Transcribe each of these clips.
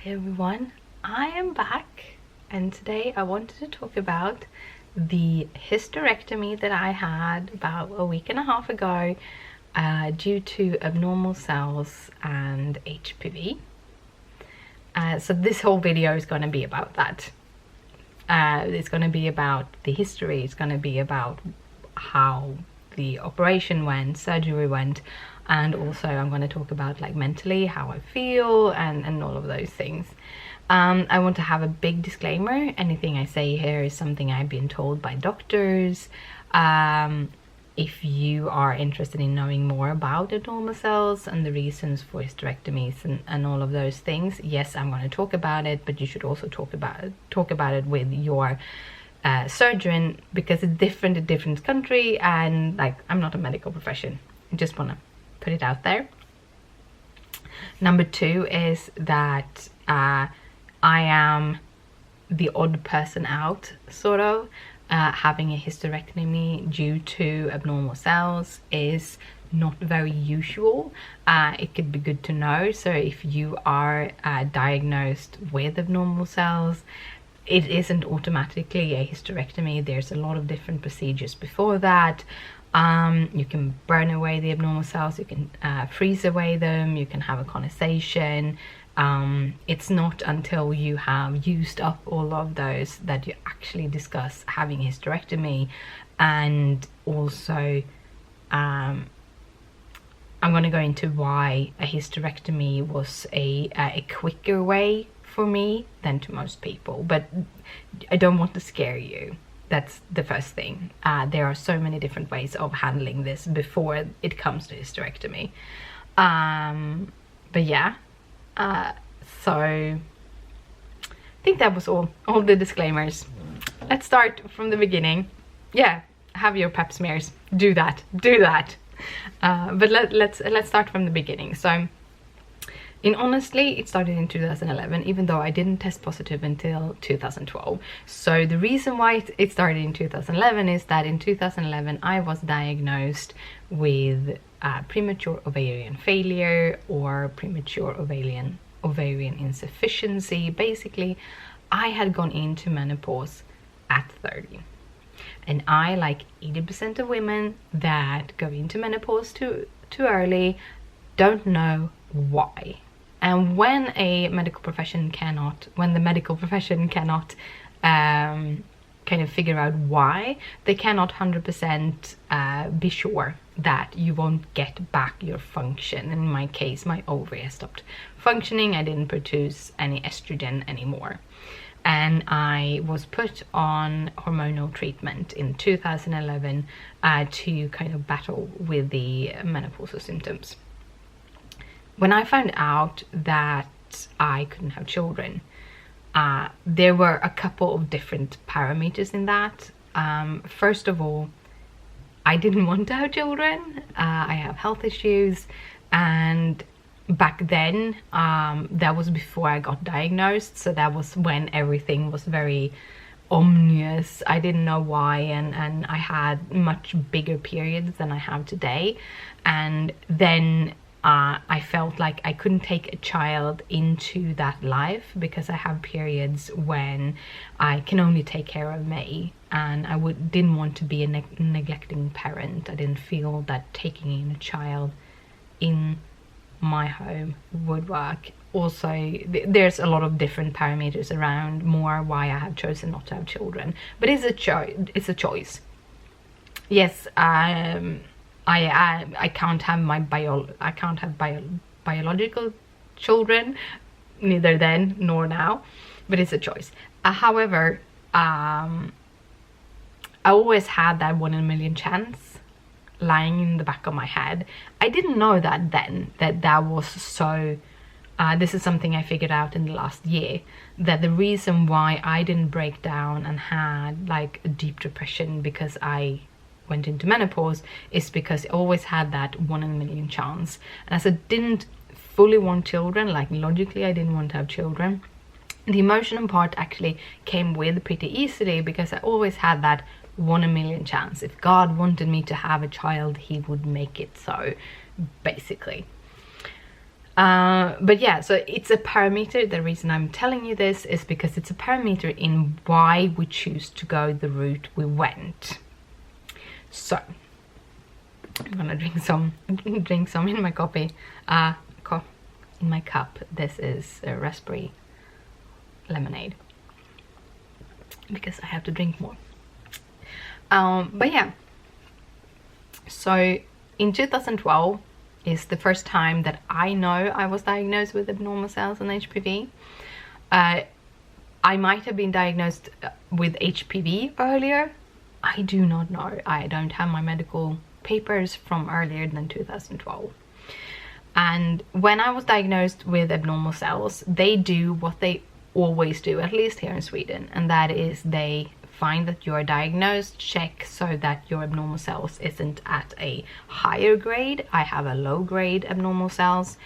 Hi everyone, I am back and today I wanted to talk about the hysterectomy that I had about a week and a half ago due to abnormal cells and HPV. So this whole video is going to be about that. It's going to be about the history, it's going to be about how the operation went, surgery went, and also I'm going to talk about like mentally how I feel and all of those things. I want to have a big disclaimer. Anything I say here is something I've been told by doctors. If you are interested in knowing more about abnormal cells and the reasons for hysterectomies and all of those things, yes, I'm going to talk about it, but you should also talk about it with your surgeon, because it's different in different country, and like I'm not a medical profession. I just want to put it out there. Number two is that I am the odd person out, sort of. Having a hysterectomy due to abnormal cells is not very usual. It could be good to know. So if you are diagnosed with abnormal cells, it isn't automatically a hysterectomy. There's a lot of different procedures before that. You can burn away the abnormal cells, you can freeze away them, you can have a conization. It's not until you have used up all of those that you actually discuss having a hysterectomy. And also I'm going to go into why a hysterectomy was a quicker way for me than to most people, but I don't want to scare you. That's the first thing. There are so many different ways of handling this before it comes to hysterectomy. But yeah, so I think that was all the disclaimers. Let's start from the beginning. Yeah, have your pap smears. Do that. But let's start from the beginning. So, honestly, it started in 2011, even though I didn't test positive until 2012. So the reason why it started in 2011 is that in 2011 I was diagnosed with premature ovarian failure or premature ovarian insufficiency. Basically, I had gone into menopause at 30. And I, like 80% of women that go into menopause too early, don't know why. And when the medical profession cannot kind of figure out why, they cannot 100% be sure that you won't get back your function. In my case, my ovary has stopped functioning. I didn't produce any estrogen anymore. And I was put on hormonal treatment in 2011 to kind of battle with the menopausal symptoms. When I found out that I couldn't have children, there were a couple of different parameters in that. First of all, I didn't want to have children. I have health issues, and back then, that was before I got diagnosed, so that was when everything was very ominous. I didn't know why, and I had much bigger periods than I have today. And then I felt like I couldn't take a child into that life because I have periods when I can only take care of me, and I didn't want to be a neglecting parent. I didn't feel that taking in a child in my home would work. Also, there's a lot of different parameters around more why I have chosen not to have children, but it's a choice. Yes, I can't have biological children, neither then nor now, but it's a choice. However, I always had that 1 in a million chance lying in the back of my head. I didn't know that then, that was so. This is something I figured out in the last year, that the reason why I didn't break down and had like a deep depression because I went into menopause is because I always had that 1 in a million chance. And as I didn't fully want children, like logically I didn't want to have children, the emotional part actually came with pretty easily, because I always had that 1 in a million chance. If God wanted me to have a child, he would make it so, basically. But yeah, so it's a parameter. The reason I'm telling you this is because it's a parameter in why we choose to go the route we went. So I'm gonna drink some in my coffee, in my cup. This is a raspberry lemonade because I have to drink more. But yeah, so in 2012 is the first time that I know I was diagnosed with abnormal cells and HPV. I might have been diagnosed with HPV earlier. I do not know. I don't have my medical papers from earlier than 2012. And when I was diagnosed with abnormal cells, they do what they always do, at least here in Sweden, and that is they find that you're diagnosed, check so that your abnormal cells isn't at a higher grade. I have a low grade abnormal cells,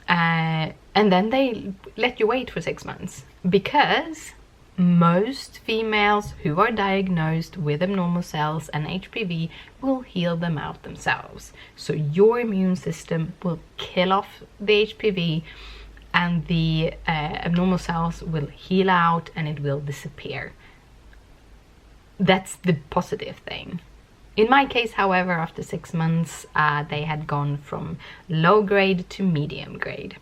and then they let you wait for 6 months, because most females who are diagnosed with abnormal cells and HPV will heal them out themselves. So your immune system will kill off the HPV and the abnormal cells will heal out and it will disappear. That's the positive thing. In my case, however, after 6 months, they had gone from low grade to medium grade.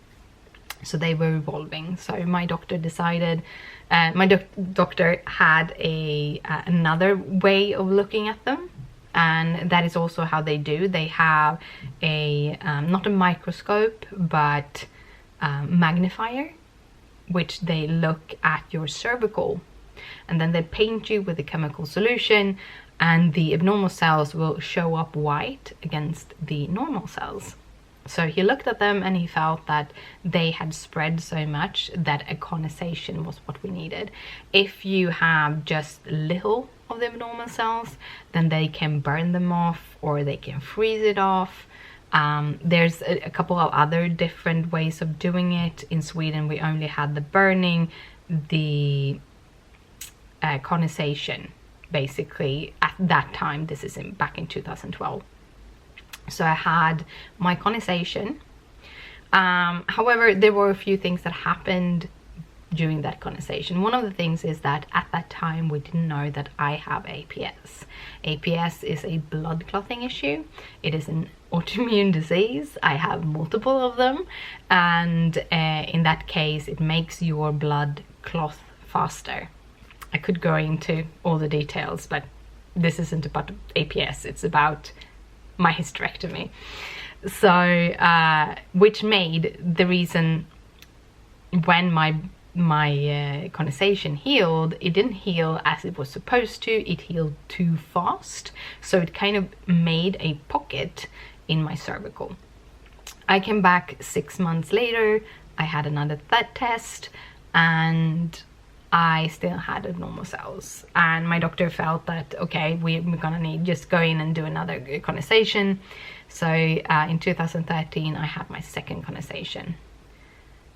So they were evolving. So my doctor decided, my doctor had another way of looking at them, and that is also how they do. They have not a microscope, but magnifier, which they look at your cervical, and then they paint you with a chemical solution, and the abnormal cells will show up white against the normal cells. So he looked at them and he felt that they had spread so much that a conization was what we needed. If you have just little of the abnormal cells, then they can burn them off or they can freeze it off. There's a couple of other different ways of doing it. In Sweden, we only had the burning, the conization, basically, at that time. This is back in 2012. So I had my conization. However, there were a few things that happened during that conization. One of the things is that at that time we didn't know that I have APS. APS is a blood clotting issue. It is an autoimmune disease. I have multiple of them, and in that case it makes your blood clot faster. I could go into all the details, but this isn't about APS, it's about my hysterectomy. So which made the reason when my conization healed, it didn't heal as it was supposed to. It healed too fast, so it kind of made a pocket in my cervical. I came back 6 months later. I had another test and I still had abnormal cells, and my doctor felt that okay, we're gonna need just go in and do another conization. So in 2013 I had my second conization.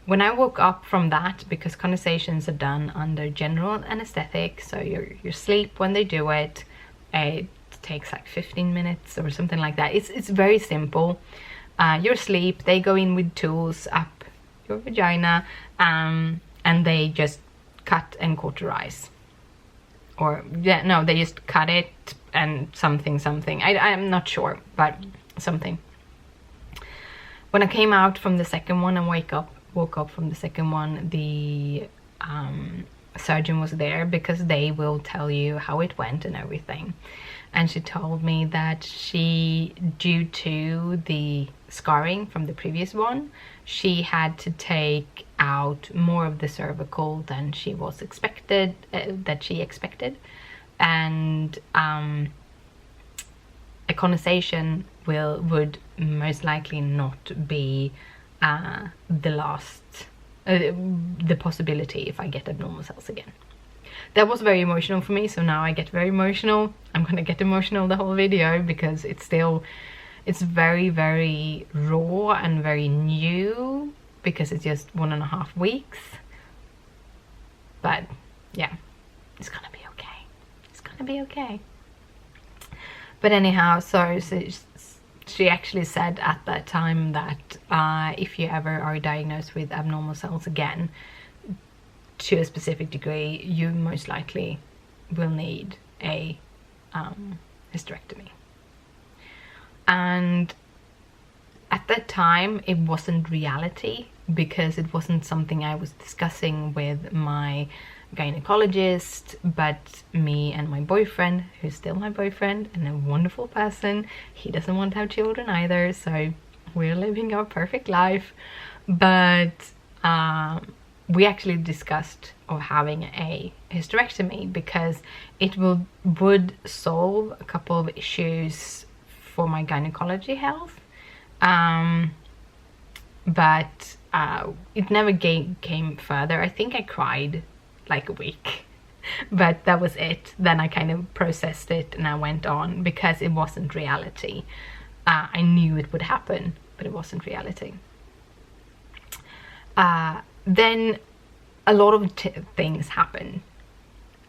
When I woke up from that, because conizations are done under general anesthetic, so you sleep when they do it. It takes like 15 minutes or something like that. It's very simple. You're asleep, they go in with tools up your vagina, and they just cut and cauterize, or yeah, no, they just cut it and something. I'm not sure, but something. When I came out from the second one and woke up from the second one, the surgeon was there, because they will tell you how it went and everything. And she told me that she, due to the scarring from the previous one, she had to take out more of the cervical than she was expected, and a conization would most likely not be the possibility if I get abnormal cells again. That was very emotional for me, so now I get very emotional. I'm gonna get emotional the whole video, because it's very, very raw and very new, because it's just 1.5 weeks. But yeah, it's gonna be okay. It's gonna be okay. But anyhow, so she actually said at that time that if you ever are diagnosed with abnormal cells again, to a specific degree, you most likely will need a hysterectomy. And at that time, it wasn't reality, because it wasn't something I was discussing with my gynecologist, but me and my boyfriend, who's still my boyfriend and a wonderful person, he doesn't want to have children either, so we're living our perfect life. But we actually discussed of having a hysterectomy, because it would solve a couple of issues for my gynecology health, but it never came further. I think I cried like a week, but that was it. Then I kind of processed it and I went on, because it wasn't reality. I knew it would happen, but it wasn't reality. Then a lot of things happened.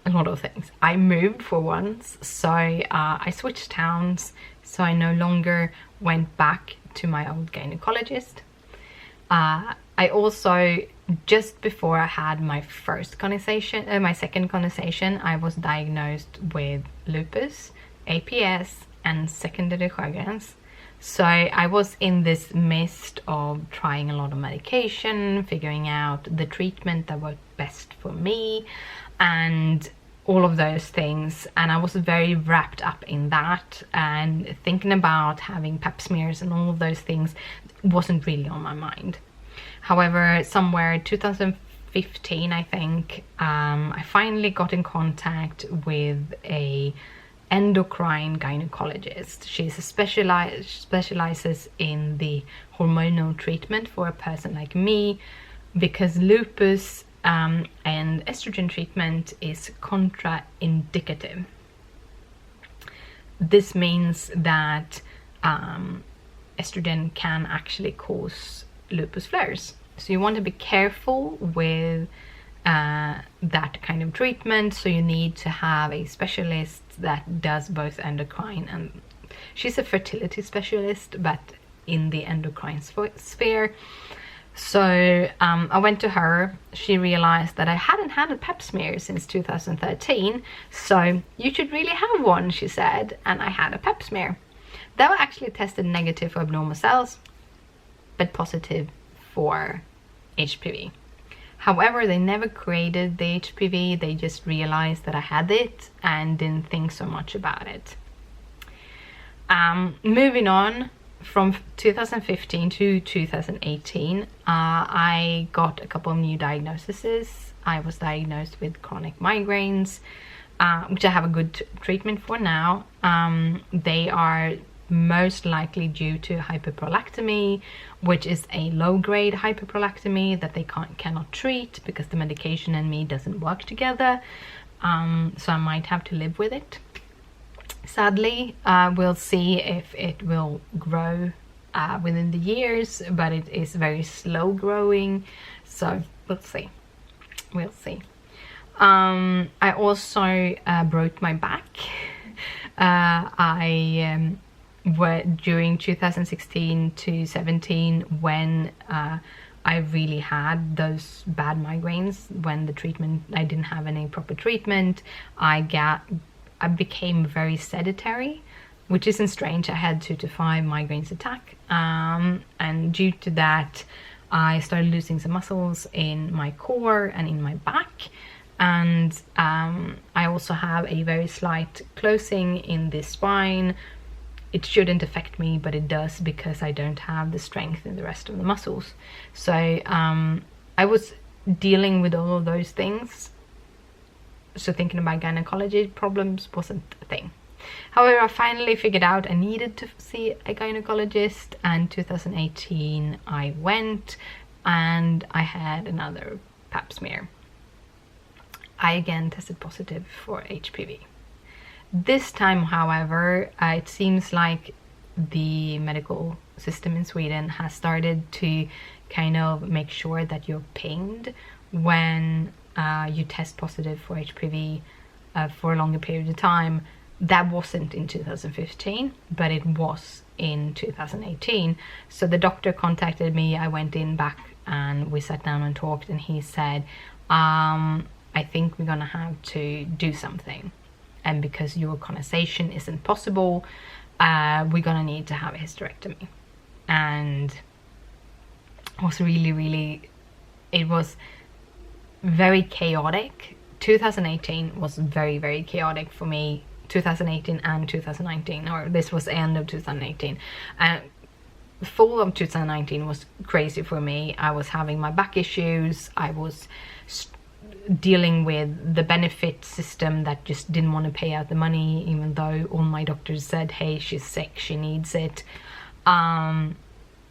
A lot of things. I moved for once, so I switched towns, so I no longer went back to my old gynecologist. I also, just before I had my first conversation, my second conversation, I was diagnosed with lupus, APS, and secondary Sjögren's. So I was in this mist of trying a lot of medication, figuring out the treatment that worked best for me, and all of those things. And I was very wrapped up in that, and thinking about having pap smears and all of those things wasn't really on my mind. However, somewhere 2015, I think, I finally got in contact with a endocrine gynecologist. She's specializes in the hormonal treatment for a person like me, because lupus and estrogen treatment is contraindicative. This means that estrogen can actually cause lupus flares, so you want to be careful with that kind of treatment. So you need to have a specialist that does both endocrine, and she's a fertility specialist but in the endocrine sphere. So I went to her. She realized that I hadn't had a pap smear since 2013, so you should really have one, she said. And I had a pap smear. They were actually tested negative for abnormal cells, but positive for HPV. However, they never created the HPV, they just realized that I had it and didn't think so much about it. Moving on, from 2015 to 2018, I got a couple of new diagnoses. I was diagnosed with chronic migraines, which I have a good treatment for now. They are most likely due to hyperprolactemy, which is a low-grade hyperprolactemy that they cannot treat because the medication and me doesn't work together. So I might have to live with it. Sadly, we'll see if it will grow within the years, but it is very slow growing, so we'll see. I also broke my back. During 2016 to 17, when I really had those bad migraines, when the treatment, I didn't have any proper treatment, I became very sedentary, which isn't strange. I had 2 to 5 migraines attack, and due to that I started losing some muscles in my core and in my back, and I also have a very slight closing in the spine. It shouldn't affect me, but it does, because I don't have the strength in the rest of the muscles. So I was dealing with all of those things, so thinking about gynecology problems wasn't a thing. However, I finally figured out I needed to see a gynecologist, and 2018 I went and I had another pap smear. I again tested positive for HPV. This time, however, it seems like the medical system in Sweden has started to kind of make sure that you're pinged when you test positive for HPV for a longer period of time. That wasn't in 2015, but it was in 2018. So the doctor contacted me, I went in back and we sat down and talked, and he said, I think we're gonna have to do something, and because your conversation isn't possible, we're gonna need to have a hysterectomy. And it was really, it was very chaotic. 2018 was very chaotic for me. 2018 and 2019, or this was the end of 2018, and fall of 2019 was crazy for me. I was having my back issues, I was dealing with the benefit system that just didn't want to pay out the money, even though all my doctors said, hey, she's sick, she needs it.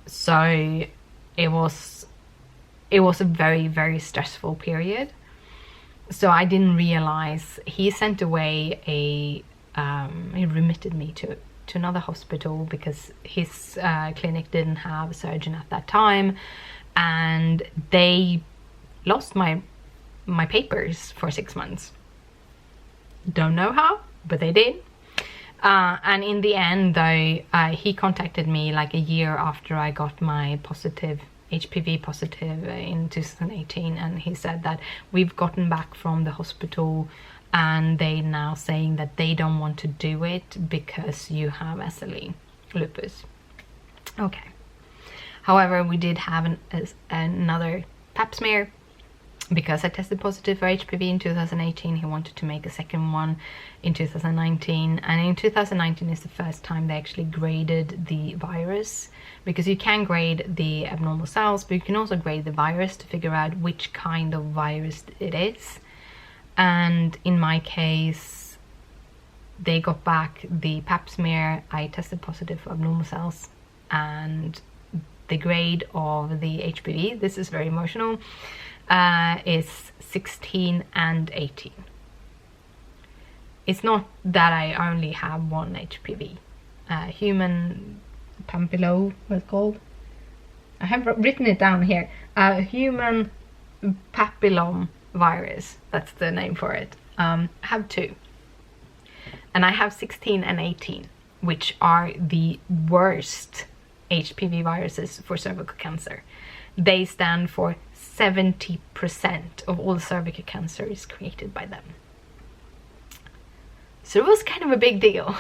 So it was a very stressful period. So I didn't realize he sent away he remitted me to another hospital because his clinic didn't have a surgeon at that time, and they lost my papers for 6 months. Don't know how, but they did. And in the end, though, he contacted me like a year after I got my HPV positive in 2018, and he said that we've gotten back from the hospital and they now saying that they don't want to do it because you have SLE, lupus. Okay. However, we did have another pap smear because I tested positive for HPV in 2018. He wanted to make a second one in 2019, and in 2019 is the first time they actually graded the virus, because you can grade the abnormal cells, but you can also grade the virus to figure out which kind of virus it is. And in my case, they got back the pap smear, I tested positive for abnormal cells, and the grade of the HPV, this is very emotional, is 16 and 18. It's not that I only have one HPV. Human papilloma, what it's called? I have written it down here. Human papilloma virus, that's the name for it. I have 2. And I have 16 and 18, which are the worst HPV viruses for cervical cancer. They stand for 70% of all cervical cancer is created by them. So it was kind of a big deal.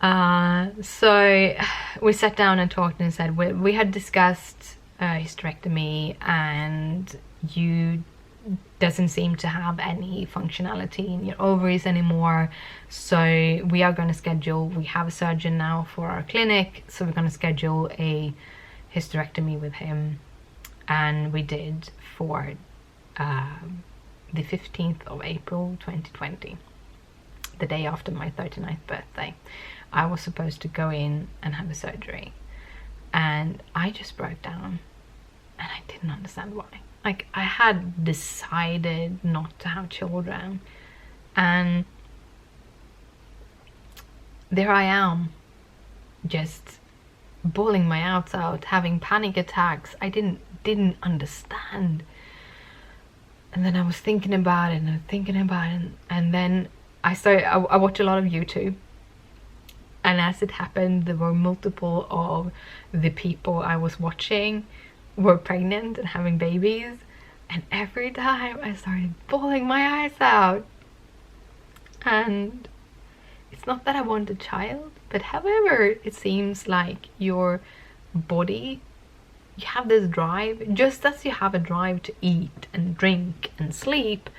So we sat down and talked and said we had discussed hysterectomy, and you doesn't seem to have any functionality in your ovaries anymore, so we are going to schedule, we have a surgeon now for our clinic, so we're going to schedule a hysterectomy with him. And we did for the 15th of April 2020, the day after my 39th birthday. I was supposed to go in and have a surgery, and I just broke down, and I didn't understand why. Like, I had decided not to have children, and there I am, just bawling my eyes out, having panic attacks. I didn't understand. And then I was thinking about it and then I watched a lot of YouTube, and as it happened, there were multiple of the people I was watching were pregnant and having babies, and every time I started bawling my eyes out. And it's not that I want a child, but however, it seems like your body, you have this drive, just as you have a drive to eat and drink and sleep,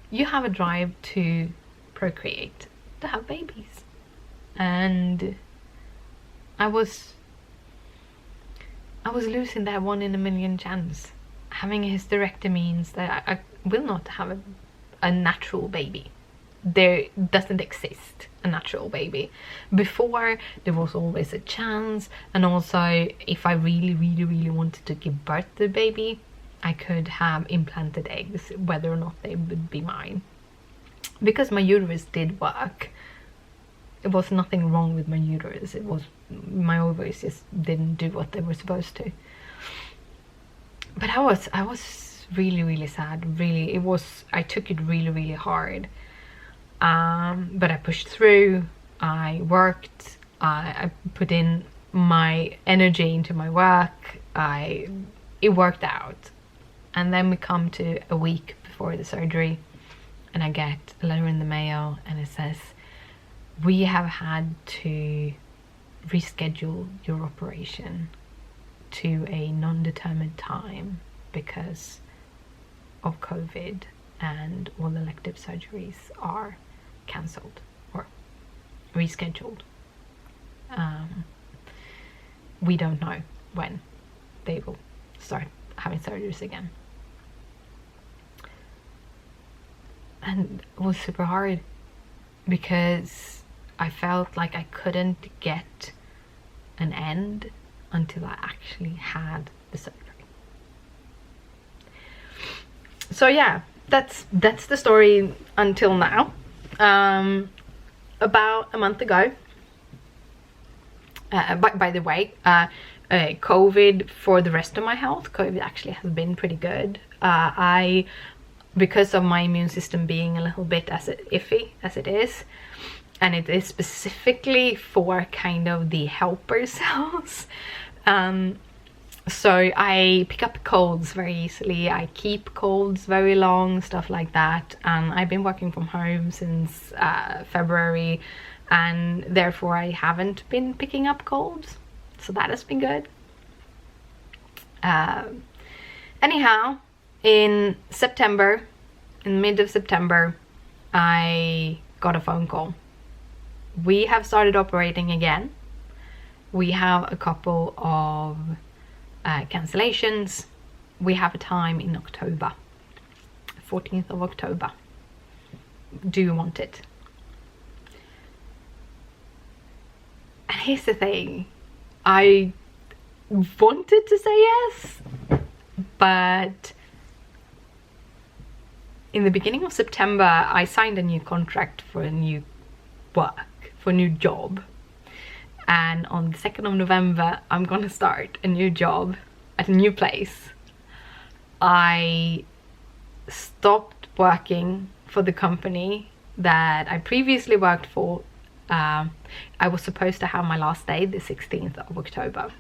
you have a drive to procreate, to have babies. And I was losing that 1 in a million chance. Having a hysterectomy means that I will not have a natural baby. There doesn't exist a natural baby. Before, there was always a chance, and also if I really wanted to give birth to the baby, I could have implanted eggs, whether or not they would be mine. Because my uterus did work, it was nothing wrong with my uterus, it was my ovaries just didn't do what they were supposed to. But I was really sad. Really, I took it really hard. But I pushed through. I worked, I put in my energy into my work. It worked out. And then we come to a week before the surgery, and I get a letter in the mail, and it says, we have had to reschedule your operation to a non-determined time because of COVID, and all elective surgeries are cancelled or rescheduled. We don't know when they will start having surgeries again. And it was super hard because I felt like I couldn't get an end until I actually had the surgery. So yeah, that's the story until now. About a month ago, by the way, COVID, for the rest of my health, COVID actually has been pretty good. Because of my immune system being a little bit as iffy as it is, and it is specifically for kind of the helper cells, so I pick up colds very easily, I keep colds very long, stuff like that. And I've been working from home since February, and therefore I haven't been picking up colds, so that has been good. Anyhow, in September, in mid of September, I got a phone call. We have started operating again. We have a couple of cancellations. We have a time in October, 14th of October. Do you want it? And here's the thing, I wanted to say yes, but in the beginning of September I signed a new contract for a new work, for a new job, and on the 2nd of November I'm gonna start a new job at a new place. I stopped working for the company that I previously worked for. I was supposed to have my last day the 16th of October.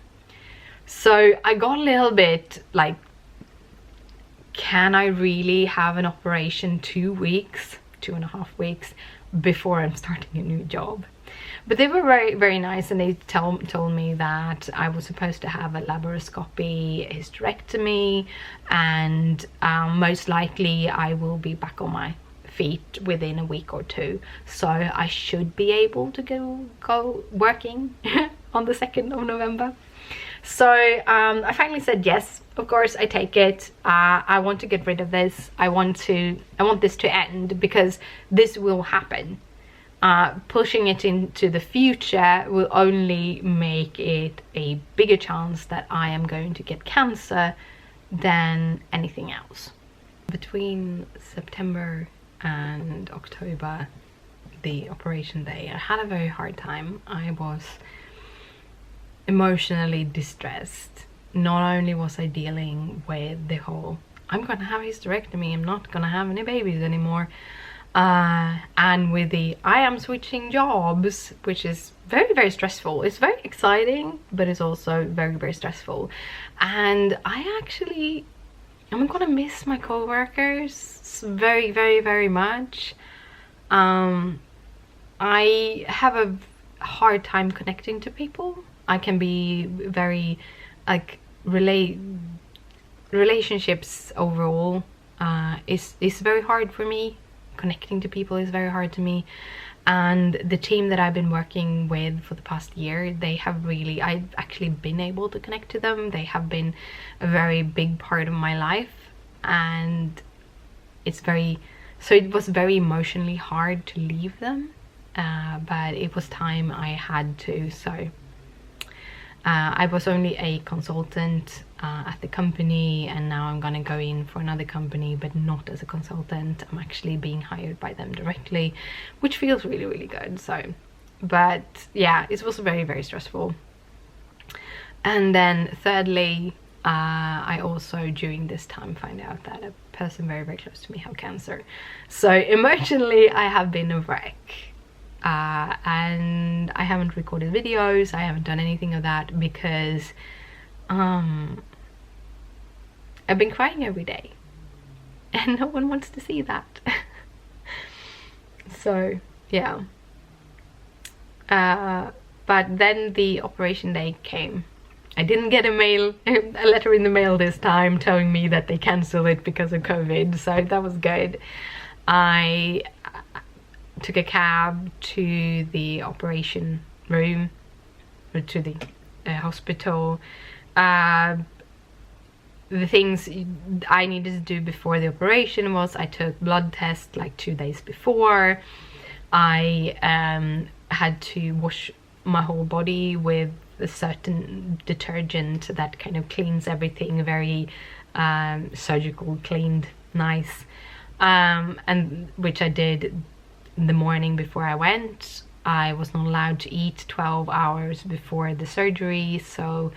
So I got a little bit like, can I really have an operation 2 weeks, 2.5 weeks before I'm starting a new job? But they were very, very nice, and they told me that I was supposed to have a laparoscopy, a hysterectomy, and most likely I will be back on my feet within a week or two, so I should be able to go working on the 2nd of November. So I finally said yes, of course I take it. I want to get rid of this. I want this to end, because this will happen. Pushing it into the future will only make it a bigger chance that I am going to get cancer than anything else. Between September and October, the operation day, I had a very hard time. I was emotionally distressed. Not only was I dealing with the whole, I'm gonna have a hysterectomy, I'm not gonna have any babies anymore, and with the, I am switching jobs, which is very, very stressful. It's very exciting, but it's also very, very stressful. And I'm gonna miss my co-workers very, very, very much. I have a hard time connecting to people. I can be very like relationships overall is very hard for me. Connecting to people is very hard to me, and the team that I've been working with for the past year, I've actually been able to connect to them. They have been a very big part of my life, and it was very emotionally hard to leave them, but it was time I had to. So I was only a consultant at the company, and now I'm gonna go in for another company, but not as a consultant. I'm actually being hired by them directly, which feels really, really good. So, but yeah, it was very, very stressful. And then thirdly, I also during this time find out that a person very, very close to me have cancer. So emotionally I have been a wreck. and I haven't recorded videos, I haven't done anything of that because I've been crying every day and no one wants to see that. So yeah, but then the operation day came. I didn't get a letter in the mail this time telling me that they cancelled it because of COVID, so that was good. I took a cab to the operation room, or to the hospital. The things I needed to do before the operation was I took blood tests like 2 days before. I had to wash my whole body with a certain detergent that kind of cleans everything, very surgical, cleaned, nice, and which I did the morning before I went. I was not allowed to eat 12 hours before the surgery, so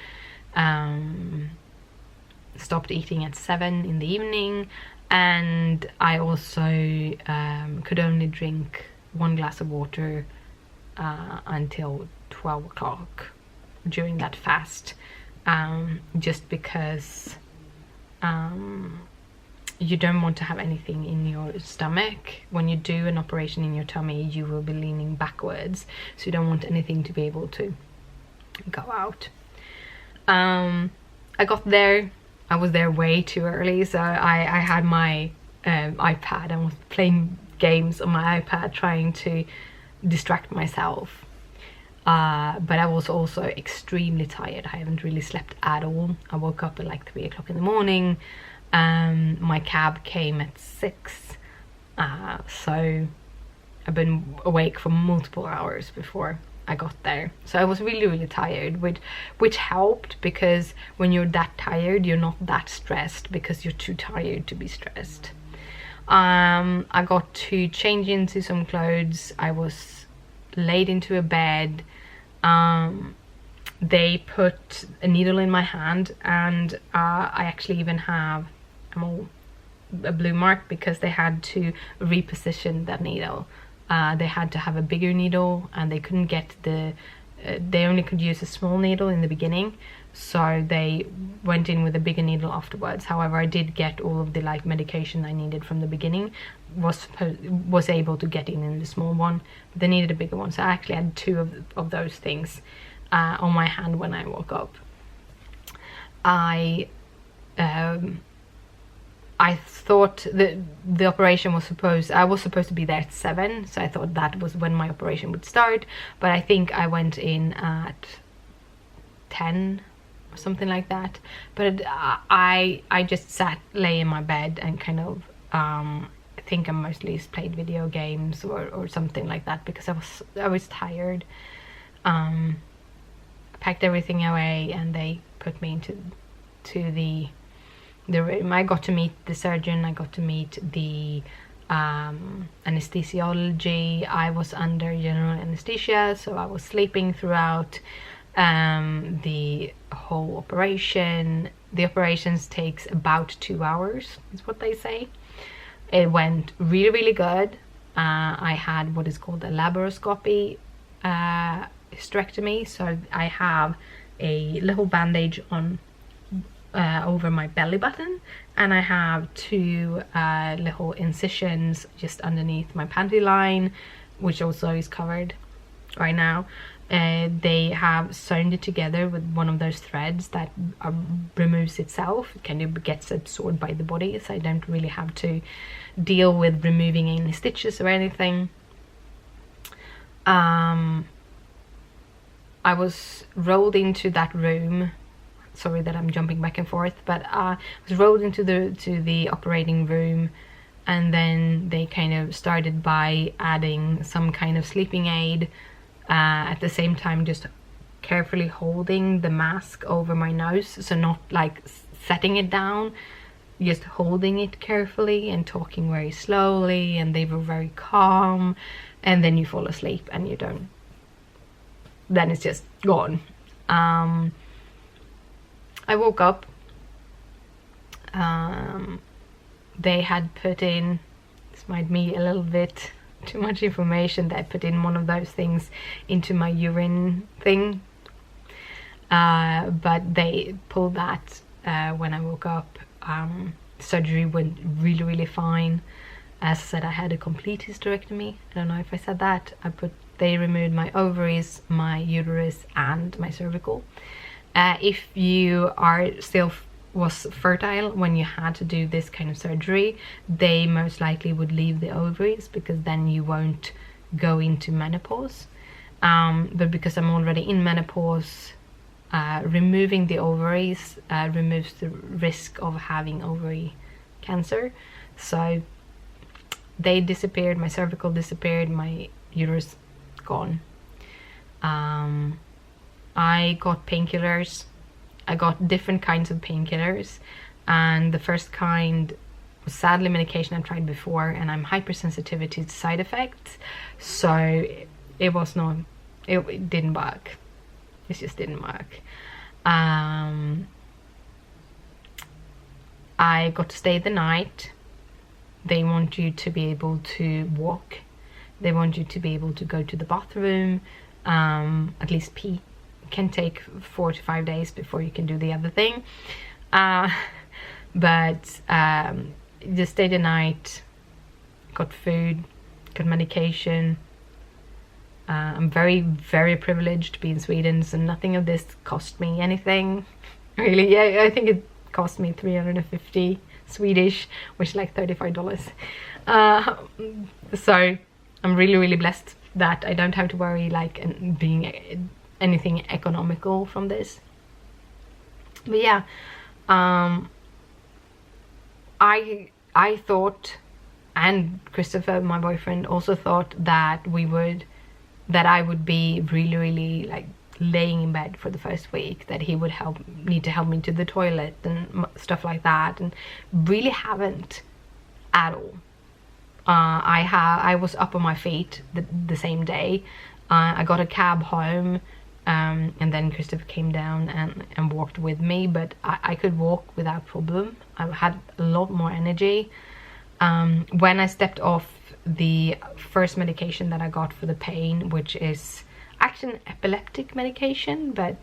stopped eating at 7 in the evening, and I also could only drink 1 glass of water until 12 o'clock during that fast, just because you don't want to have anything in your stomach. When you do an operation in your tummy, you will be leaning backwards, so you don't want anything to be able to go out. I got there, I was there way too early, so I had my iPad and was playing games on my iPad trying to distract myself. But I was also extremely tired. I haven't really slept at all. I woke up at like 3 o'clock in the morning. My cab came at 6, so I've been awake for multiple hours before I got there. So I was really tired, which helped, because when you're that tired you're not that stressed because you're too tired to be stressed. I got to change into some clothes. I was laid into a bed. They put a needle in my hand, and I actually even have a blue mark because they had to reposition that needle. They had to have a bigger needle, and they couldn't get they only could use a small needle in the beginning, so they went in with a bigger needle afterwards. However, I did get all of the like medication I needed from the beginning, was able to get in the small one, but they needed a bigger one, so I actually had 2 of those things on my hand when I woke up. I thought that the operation was I was supposed to be there at 7, so I thought that was when my operation would start, but I think I went in at 10 or something like that. But I just lay in my bed and kind of I think I mostly played video games or something like that, because I was tired. Packed everything away, and they put me into the room. I got to meet the surgeon, I got to meet the anesthesiology. I was under general anesthesia, so I was sleeping throughout the whole operation. The operations takes about 2 hours, is what they say. It went really good. I had what is called a laparoscopy hysterectomy, so I have a little bandage on over my belly button, and I have 2 little incisions just underneath my panty line, which also is covered right now. They have sewn it together with one of those threads that removes itself. It kind of gets absorbed by the body, so I don't really have to deal with removing any stitches or anything. I was rolled into that room. Sorry that I'm jumping back and forth, but I was rolled into the operating room, and then they kind of started by adding some kind of sleeping aid, at the same time just carefully holding the mask over my nose, so not like setting it down, just holding it carefully and talking very slowly, and they were very calm, and then you fall asleep and you don't, then it's just gone. I woke up. They had put in, this might be a little bit too much information. They put in one of those things into my urine thing, but they pulled that when I woke up. Surgery went really fine. As I said, I had a complete hysterectomy. I don't know if I said that. They removed my ovaries, my uterus, and my cervical. If you are still was fertile when you had to do this kind of surgery, they most likely would leave the ovaries, because then you won't go into menopause. But because I'm already in menopause, removing the ovaries removes the risk of having ovary cancer. So they disappeared, my cervical disappeared, my uterus gone. I got painkillers. I got different kinds of painkillers, and the first kind was sadly medication I tried before, and I'm hypersensitive to side effects, so it didn't work. It just didn't work. I got to stay the night. They want you to be able to walk. They want you to be able to go to the bathroom, at least pee. It can take 4 to 5 days before you can do the other thing. But just stayed the night, got food, got medication. I'm very privileged to be in Sweden, so nothing of this cost me anything. Really, yeah, I think it cost me 350 Swedish, which is like $35. So I'm really blessed that I don't have to worry like being anything economical from this. But yeah, I thought, and Christopher, my boyfriend, also thought that I would be really like laying in bed for the first week, that he would need to help me to the toilet and stuff like that, and really haven't at all. I was up on my feet the same day. I got a cab home, and then Christopher came down and walked with me, but I could walk without problem. I had a lot more energy. When I stepped off the first medication that I got for the pain, which is actually an epileptic medication, but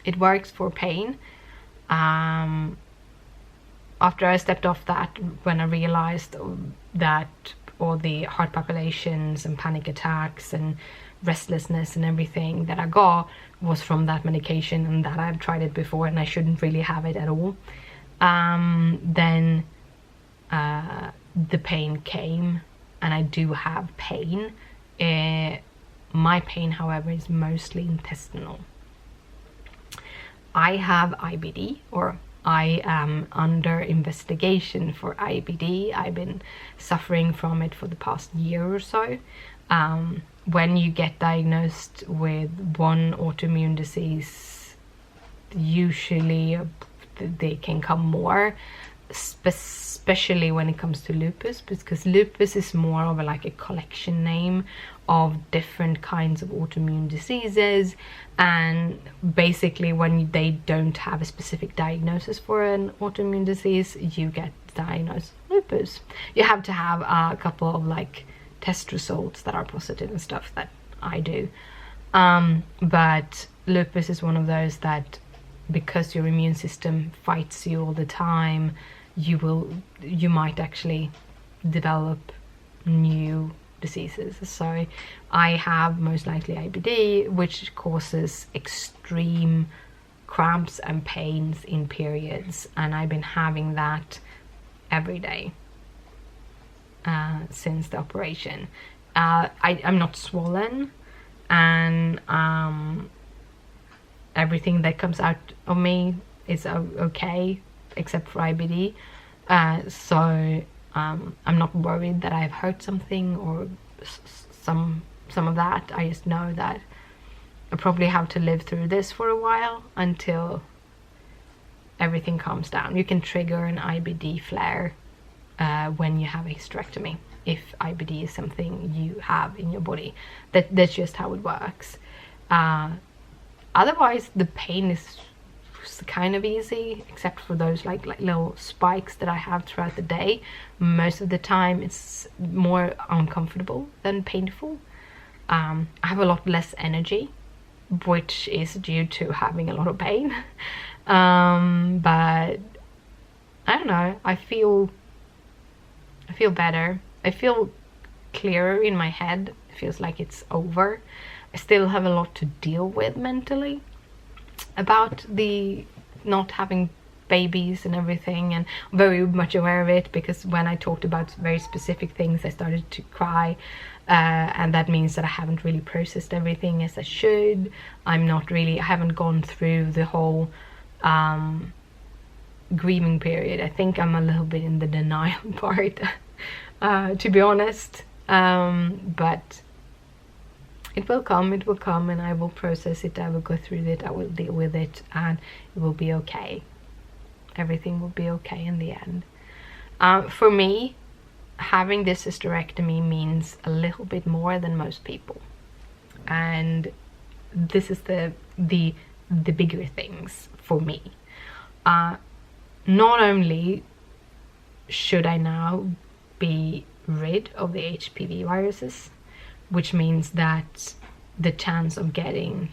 it works for pain. After I stepped off that, when I realized that all the heart palpitations and panic attacks and restlessness and everything that I got was from that medication, and that I've tried it before and I shouldn't really have it at all, then the pain came, and I do have pain. My pain, however, is mostly intestinal. I have IBD, or I am under investigation for IBD. I've been suffering from it for the past year or so. When you get diagnosed with one autoimmune disease, usually they can come more, especially when it comes to lupus, because lupus is more of a collection name of different kinds of autoimmune diseases, and basically when they don't have a specific diagnosis for an autoimmune disease, you get diagnosed lupus. You have to have a couple of test results that are positive and stuff that I do, but lupus is one of those that, because your immune system fights you all the time, you might actually develop new diseases. So I have most likely IBD, which causes extreme cramps and pains in periods, and I've been having that every day since the operation. I'm not swollen, and everything that comes out of me is okay except for IBD, so I'm not worried that I've hurt something or some of that. I just know that I probably have to live through this for a while until everything calms down. You can trigger an IBD flare when you have a hysterectomy, if IBD is something you have in your body. That's just how it works. Otherwise, the pain is kind of easy, except for those like little spikes that I have throughout the day. Most of the time it's more uncomfortable than painful. I have a lot less energy, which is due to having a lot of pain. But I don't know, I feel better. I feel clearer in my head. It feels like it's over. I still have a lot to deal with mentally about the not having babies and everything, and I'm very much aware of it, because when I talked about very specific things I started to cry, and that means that I haven't really processed everything as I should. I haven't gone through the whole grieving period. I think I'm a little bit in the denial part, to be honest, but it will come, and I will process it, I will go through it, I will deal with it, and it will be okay. Everything will be okay in the end. For me, having this hysterectomy means a little bit more than most people, and this is the bigger things for me. Not only should I now be rid of the HPV viruses, which means that the chance of getting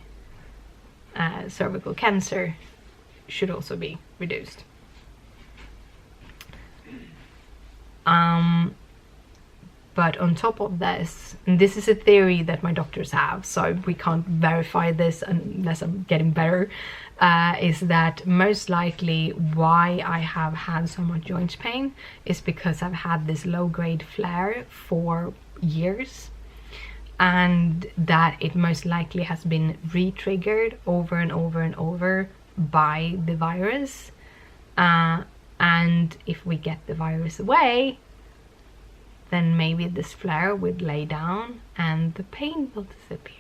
cervical cancer should also be reduced. But on top of this, and this is a theory that my doctors have, so we can't verify this unless I'm getting better, is that most likely why I have had so much joint pain is because I've had this low-grade flare for years, and that it most likely has been re-triggered over and over and over by the virus. And if we get the virus away, then maybe this flare would lay down and the pain will disappear.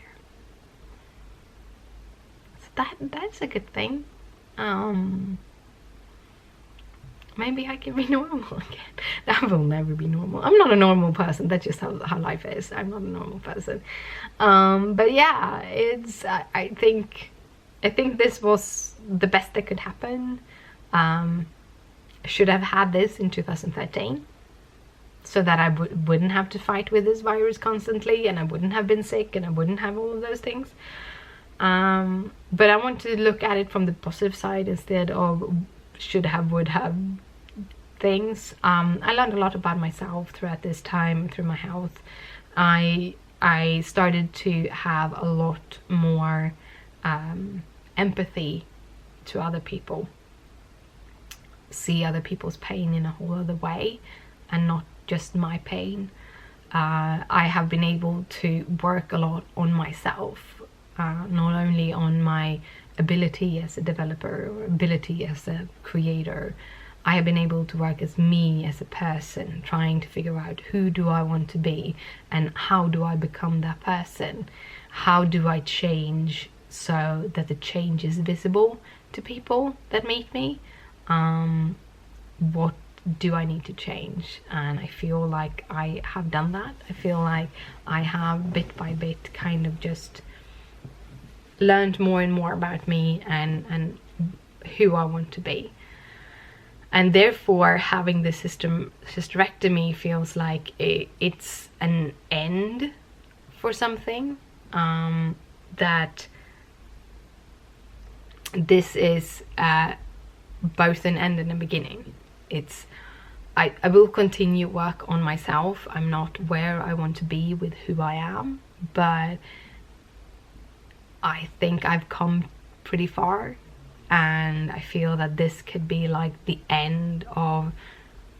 So that's a good thing. Maybe I can be normal again. That will never be normal. I'm not a normal person. That's just how life is. I'm not a normal person. But yeah, it's I think this was the best that could happen. I should have had this in 2013, so that I wouldn't have to fight with this virus constantly, and I wouldn't have been sick, and I wouldn't have all of those things. But I want to look at it from the positive side instead of should have, would have things. I learned a lot about myself throughout this time, through my health. I started to have a lot more empathy to other people, see other people's pain in a whole other way and not just my pain. I have been able to work a lot on myself, not only on my ability as a developer or ability as a creator. I have been able to work as me, as a person, trying to figure out who do I want to be and how do I become that person. How do I change so that the change is visible to people that meet me? What do I need to change? And I feel like I have done that. I feel like I have bit by bit kind of just learned more and more about me and who I want to be. And therefore having this hysterectomy feels like it's an end for something, that this is both an end and a beginning. I will continue work on myself. I'm not where I want to be with who I am, but I think I've come pretty far, and I feel that this could be like the end of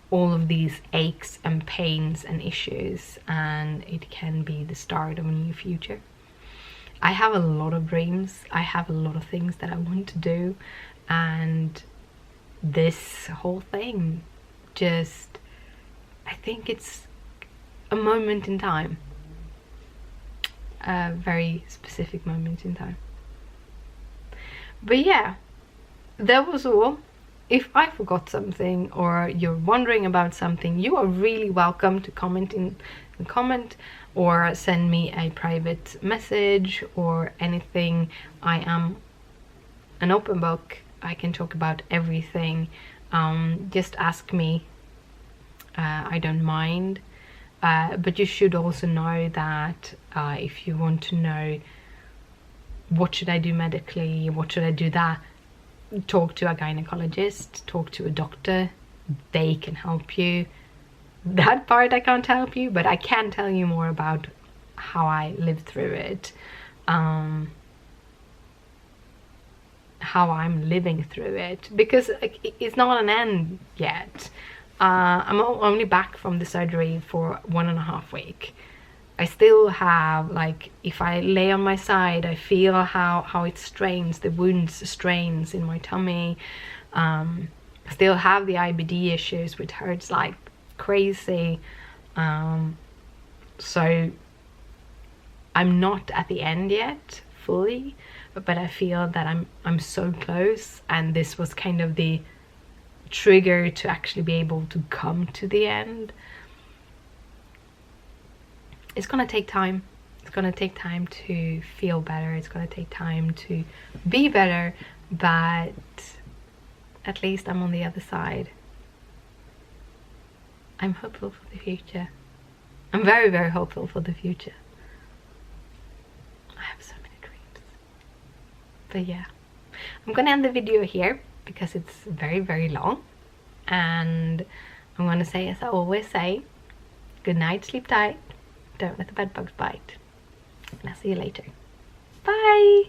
all of these aches and pains and issues, and it can be the start of a new future. I have a lot of dreams. I have a lot of things that I want to do, and this whole thing just, I think it's a moment in time, a very specific moment in time. But yeah, that was all. If I forgot something or you're wondering about something, you are really welcome to comment or send me a private message or anything. I am an open book, I can talk about everything. Just ask me. I don't mind. But you should also know that if you want to know what should I do medically, what should I do that, talk to a gynecologist, talk to a doctor. They can help you. That part I can't help you, but I can tell you more about how I lived through it, how I'm living through it, because it's not an end yet. I'm only back from the surgery for 1.5 weeks. I still have, like, if I lay on my side, I feel how it strains, the wounds strains in my tummy. I still have the IBD issues, which hurts like crazy. So I'm not at the end yet fully, but I feel that I'm so close, and this was kind of the trigger to actually be able to come to the end. It's gonna take time. It's gonna take time to feel better. It's gonna take time to be better, but at least I'm on the other side. I'm hopeful for the future. I'm very, very hopeful for the future. I have so many dreams. But yeah, I'm gonna end the video here because it's very, very long. And I'm gonna say, as I always say, good night, sleep tight, don't let the bed bugs bite. And I'll see you later. Bye!